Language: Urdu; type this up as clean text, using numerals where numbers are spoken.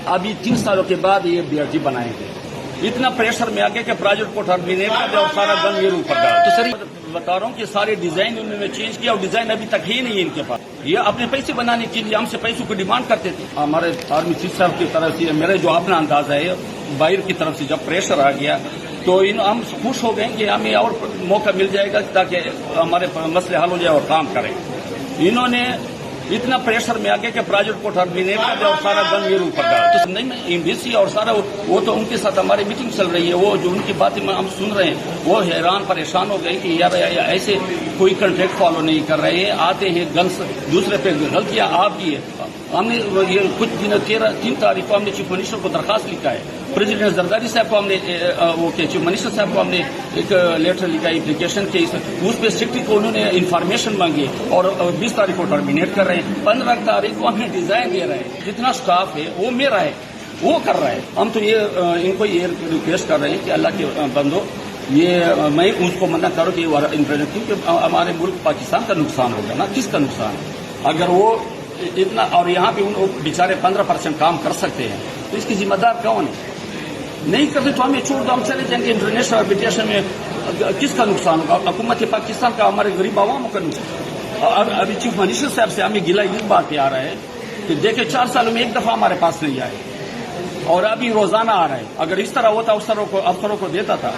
ابھی 3 سالوں کے بعد یہ BRT بنائیں گے. اتنا پریشر میں آ گیا کہ پروجیکٹ کو ٹرمینیٹ کر دیا اور سارا گن میرے اوپر ڈالا. تو سر بتا رہا ہوں کہ سارے ڈیزائن انہوں نے چینج کیا اور ڈیزائن ابھی تک ہی نہیں ہے ان کے پاس. یہ اپنے پیسے بنانے کے لیے ہم سے پیسوں کی ڈیمانڈ کرتے تھے. ہمارے آرمی چیف صاحب کی طرف سے میرا جو اپنا اندازہ ہے باہر کی طرف سے جب پریشر آ گیا تو ہم خوش ہو گئے کہ ہمیں اور موقع مل جائے گا تاکہ ہمارے مسئلے حل ہو جائے اور کام کریں. انہوں نے اتنا پریشر میں آ گیا کہ پروجیکٹ کو ٹرمینیٹ کر دیا اور سارا گن میرے اوپر ڈالا. تو نہیں میں ایمبیسی اور سارا وہ تو ان کے ساتھ ہماری میٹنگ چل رہی ہے. وہ جو ان کی باتیں ہم سن رہے ہیں وہ حیران پریشان ہو گئے کہ یار ایسے کوئی کنٹریکٹ فالو نہیں کر رہے ہیں. آتے ہیں گنس دوسرے پہ غلطیاں آپ کی ہے. ہم نے یہ کچھ دن 3 تاریخ کو ہم نے چیف منسٹر کو درخواست لکھا ہے. پریزیڈنٹ زرداری صاحب کو ہم نے چیف منسٹر صاحب کو ہم نے ایک لیٹر لکھا اپلیکیشن کے. اس پہ سیکٹری کو انہوں نے انفارمیشن مانگی اور 20 تاریخ کو ٹرمینیٹ کر رہے ہیں. 15 تاریخ کو ہمیں ڈیزائن دے رہے ہیں. جتنا اسٹاف ہے وہ میرا ہے وہ کر رہا ہے. ہم تو یہ ان کو یہ ریکویسٹ کر رہے ہیں کہ اللہ کے بندو یہ میں اس کو منع کروں کہ کیونکہ ہمارے ملک پاکستان کا نقصان ہوگا نا. کس کا نقصان اگر وہ اتنا اور یہاں پہ ان بیچارے 15% کام کر سکتے ہیں تو اس کی ذمہ دار کون ہے؟ نہیں کرتے تو ہمیں چھوڑ دو, ہم چلے جائیں گے انٹرنیشنل آربیٹریشن میں. کس کا نقصان ہوگا؟ حکومت پاکستان کا, ہمارے غریب عوام کا نقصان. ابھی چیف منسٹر صاحب سے ہمیں گلہ اس بات پہ آ رہا ہے کہ دیکھیں 4 سالوں میں ایک دفعہ ہمارے پاس نہیں آئے اور ابھی روزانہ آ رہا ہے. اگر اس طرح ہوتا افسروں کو دیتا تھا